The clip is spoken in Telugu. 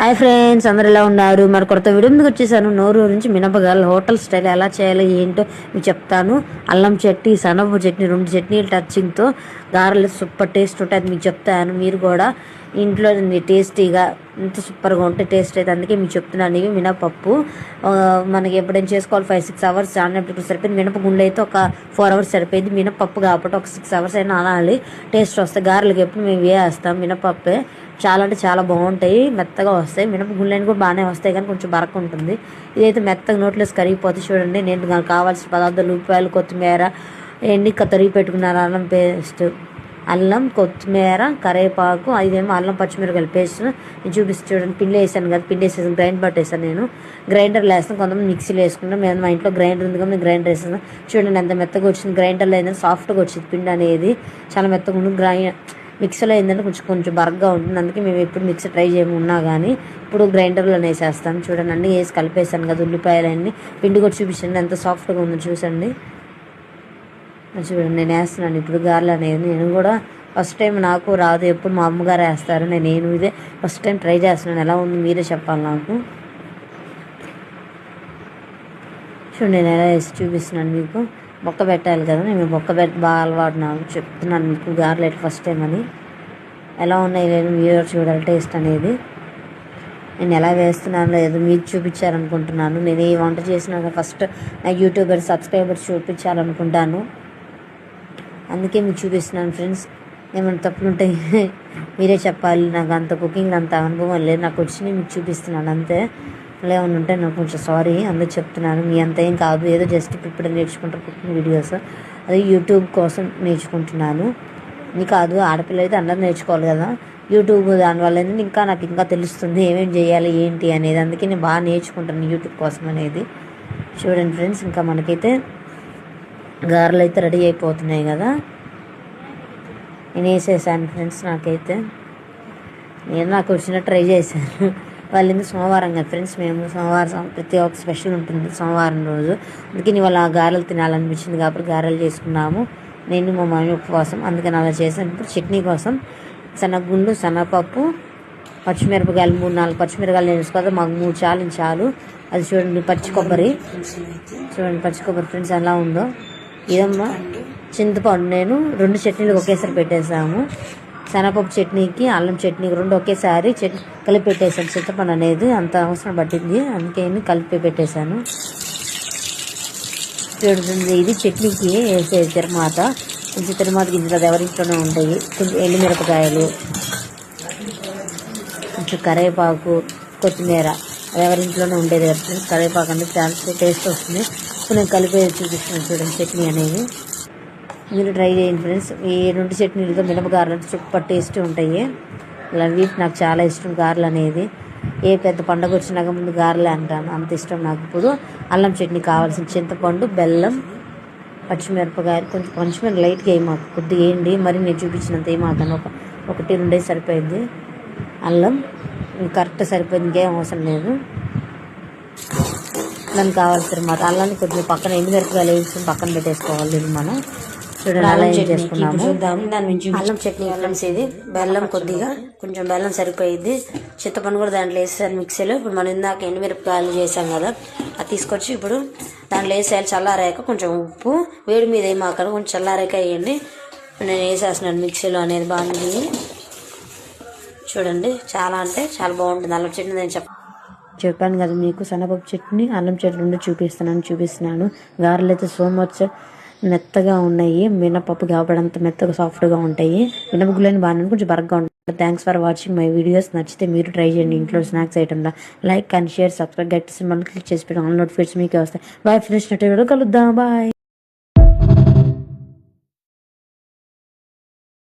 హాయ్ ఫ్రెండ్స్, అందరు ఎలా ఉన్నారు? మరి కొత్త వీడియో ముందుకు వచ్చేసాను. నోరు నుంచి మినపగాయలు హోటల్ స్టైల్ ఎలా చేయాలో ఏంటో మీకు చెప్తాను. అల్లం చట్నీ, సనపు చట్నీ, 2 చట్నీలు టచింగ్తో గారెలు సూపర్ టేస్ట్ ఉంటాయి. అది మీకు చెప్తాను. మీరు కూడా ఇంట్లో టేస్టీగా ఇంత సూపర్గా ఉంటే టేస్ట్ అయితే అందుకే మీకు చెప్తున్నాను. ఇవి మినపప్పు మనకి ఎప్పుడైనా చేసుకోవాలి 5-6 అవర్స్ ఆడినప్పుడు సరిపోయింది. మినపగుండె అయితే ఒక 4 అవర్స్ సరిపోయింది. మినపప్పు కాబట్టి ఒక 6 అవర్స్ అయినా అనాలి. టేస్ట్ వస్తాయి. గారెలకి ఎప్పుడు మేము వేస్తాం మినపప్పే. చాలా అంటే చాలా బాగుంటాయి, మెత్తగా వస్తాయి. మినపగుండ్లైన కూడా బాగానే వస్తాయి, కానీ కొంచెం బరక ఉంటుంది. ఇదైతే మెత్తగా నోట్లేసి కరిగిపోతే చూడండి. నేను నాకు కావాల్సిన పదార్థాలు ఉల్లిపాయలు, కొత్తిమీర, ఎన్ని తరిగి పెట్టుకున్నారు, అల్లం పేస్ట్, అల్లం, కొత్తిమీర, కరివేపాకు, ఇదేమో అల్లం పచ్చిమిరపకాయల పేస్ట్ నేను చూపిస్తే చూడండి. పిండి వేసాను కదా, పిండి వేసేసాను, గ్రైండ్ పట్టేసాను. నేను గ్రైండర్లో వేస్తాను, కొంతమంది మిక్సీలో వేసుకుంటాం. మేము మా ఇంట్లో గ్రైండర్ ఉంది కాబట్టి గ్రైండర్ వేసాను. చూడండి ఎంత మెత్తగా వచ్చింది. గ్రైండర్లో ఏంటంటే సాఫ్ట్గా వచ్చింది పిండి అనేది, చాలా మెత్తగా ఉంటుంది. మిక్సీలో ఏంటంటే కొంచెం బరగ్గా ఉంటుంది. అందుకే మేము ఎప్పుడు మిక్సీ ట్రై చేయమున్నా కానీ ఇప్పుడు గ్రైండర్లో వేసేస్తాను. చూడండి అన్నీ వేసి కలిపేసాను కదా, ఉల్లిపాయలన్నీ. పిండి కూడా చూపించండి ఎంత సాఫ్ట్గా ఉందో చూసండి. చూడండి నేను వేస్తున్నాను ఇప్పుడు గారెలు అనేది. నేను కూడా ఫస్ట్ టైం, నాకు రాదు, ఎప్పుడు మా అమ్మగారు వేస్తారు. నేను ఇదే ఫస్ట్ టైం ట్రై చేస్తున్నాను. ఎలా ఉంది మీరే చెప్పాలి నాకు. చూడండి నేను ఎలా వేసి చూపిస్తున్నాను మీకు. బొక్క పెట్టాలి కదా, నేను బొక్క పెట్టి బాగా అలవాటు, నాకు చెప్తున్నాను మీకు గారెలు ఎట్లా ఫస్ట్ టైం అని. ఎలా ఉన్నాయి లేదు మీరు చూడాలి టేస్ట్ అనేది. నేను ఎలా వేస్తున్నాను లేదు మీకు చూపించాలనుకుంటున్నాను. నేను ఏ వంట చేసినా ఫస్ట్ నా యూట్యూబర్ సబ్స్క్రైబర్స్ చూపించాలనుకుంటాను. అందుకే మీకు చూపిస్తున్నాను ఫ్రెండ్స్. ఏమైనా తప్పులుంటే మీరే చెప్పాలి. నాకు అంత కుకింగ్ అంత అనుభవం లేదు, నాకు వచ్చినాయి మీకు చూపిస్తున్నాను అంతే. అలా ఏమైనా ఉంటే నాకు కొంచెం సారీ, అందుకు చెప్తున్నాను. మీ అంత ఏం కాదు, ఏదో జస్ట్ ఇప్పుడు నేర్చుకుంటారు కుకింగ్ వీడియోస్, అది యూట్యూబ్ కోసం నేర్చుకుంటున్నాను. ఇది కాదు, ఆడపిల్ల అయితే అందరూ నేర్చుకోవాలి కదా. యూట్యూబ్ దానివల్ల ఏంటంటే నాకు ఇంకా తెలుస్తుంది ఏమేమి చేయాలి ఏంటి అనేది. అందుకే నేను బాగా నేర్చుకుంటాను యూట్యూబ్ కోసం అనేది. చూడండి ఫ్రెండ్స్, ఇంకా మనకైతే గారెలు అయితే రెడీ అయిపోతున్నాయి కదా. నేను వేసేసాను ఫ్రెండ్స్. నాకు వచ్చిన ట్రై చేశాను. వాళ్ళేందుకు సోమవారం కదా ఫ్రెండ్స్, మేము సోమవారం ప్రతి ఒక్క స్పెషల్ ఉంటుంది సోమవారం రోజు. అందుకే వాళ్ళ గారెలు తినాలనిపించింది కాబట్టి గారెలు చేసుకున్నాము. నేను మా మమ్మీ ఉపవాసం, అందుకని అలా చేశాను. ఇప్పుడు చట్నీ కోసం శనగగుండు, శనగపప్పు, పచ్చిమిరపకాయలు 3-4 పచ్చిమిరపకాయలు వేసుకోవాలి. మాకు 3 చాలు. అది చూడండి పచ్చి కొబ్బరి, చూడండి పచ్చి కొబ్బరి ఫ్రెండ్స్ ఎలా ఉందో. ఇదమ్మా చింతపండు, నేను 2 చట్నీలు ఒకేసారి పెట్టేసాము. శనగపప్పు చట్నీకి అల్లం చట్నీకి 2 ఒకేసారి కలిపి పెట్టేసాను. చింతపండు అనేది అంత అవసరం పట్టింది, అందుకే కలిపి పెట్టేశాను. చూడుతుంది ఇది చట్నీకి వేసే తిరుమాత. కొంచెం తిరుమాత గింజలు ఎవరింట్లోనే ఉంటాయి. కొంచెం ఎండుమిరపకాయలు, కొంచెం కరివేపాకు, కొత్తిమీర, అది ఎవరింట్లోనే ఉండేది కదా. కరివేపాకు అనేది చాలా టేస్ట్ వస్తుంది. ఇప్పుడు నేను కలిపి చూపిస్తున్నాను చూడండి చట్నీ అనేది. మీరు ట్రై చేయండి ఫ్రెండ్స్. ఈ 2 చట్నీలతో మినపగారెలు సూపర్ టేస్టీ ఉంటాయి. ఇలా వీటి నాకు చాలా ఇష్టం గారెలు అనేది. ఏ పెద్ద పండుగ వచ్చినాక ముందు గారెలే అంటాను, అంత ఇష్టం నాకు. ఇప్పుడు అల్లం చట్నీ కావాల్సిన చింతపండు, బెల్లం, పచ్చిమిరపకాయలు, కొంచెం పచ్చిమిరప లైట్గా వేయమాకు, కొద్దిగా వేయండి. మరి నేను చూపించినంత వేయమాకను, 1-2 సరిపోయింది. అల్లం కరెక్ట్ సరిపోయింది, ఇంకేం అవసరం లేదు. దానికి కావాల్సిన మాట అల్లాన్ని కొద్దిగా పక్కన ఎండుమిరపకాయలు వేసుకుని పక్కన పెట్టేసుకోవాలి. ఇది మనం చూడండి అలా ఏం చేసుకున్నాము. అల్లం చట్నీ ఫ్రెండ్స్ ఇది. బెల్లం కొంచెం బెల్లం సరిపోయింది. చింతపండు కూడా దాంట్లో వేసేసాను మిక్సీలో. ఇప్పుడు మనం ఇందాక ఎండుమిరపకాయలు చేసాం కదా, అది తీసుకొచ్చి ఇప్పుడు దాంట్లో వేసేయాలి. చల్లారాక కొంచెం ఉప్పు, వేడి మీద వేయమాక, కొంచెం చల్లారాక వేయండి. నేను వేసేస్తున్నాను మిక్సీలో అనేది బాగుంది. చూడండి చాలా అంటే చాలా బాగుంటుంది అల్లం చట్నీ. నేను చెప్పాను కదా మీకు, శనగపప్పు చట్నీ, అల్లం చట్నీ 2 చూపిస్తున్నాను. గారెలు అయితే సో మచ్ మెత్తగా ఉన్నాయి. మినపప్పు కాబట్టి అంత మెత్తగా సాఫ్ట్గా ఉంటాయి. మినపగుళ్ళని బాగా కొంచెం బరగ్గా ఉంటాయి. Thanks for watching my videos. నచ్చితే మీరు ట్రై చేయండి ఇంట్లో స్నాక్స్ ఐటమ్లో. లైక్ అండ్ షేర్, సబ్స్క్రైబ్, గట్టి సింబల్ క్లిక్ చేసి పెట్టి ఆల్ నోటిఫికేషన్ మీకే వస్తాయి. బాయ్ ఫ్రెండ్స్, నెక్స్ట్ వీడియో కలుద్దాం. బాయ్.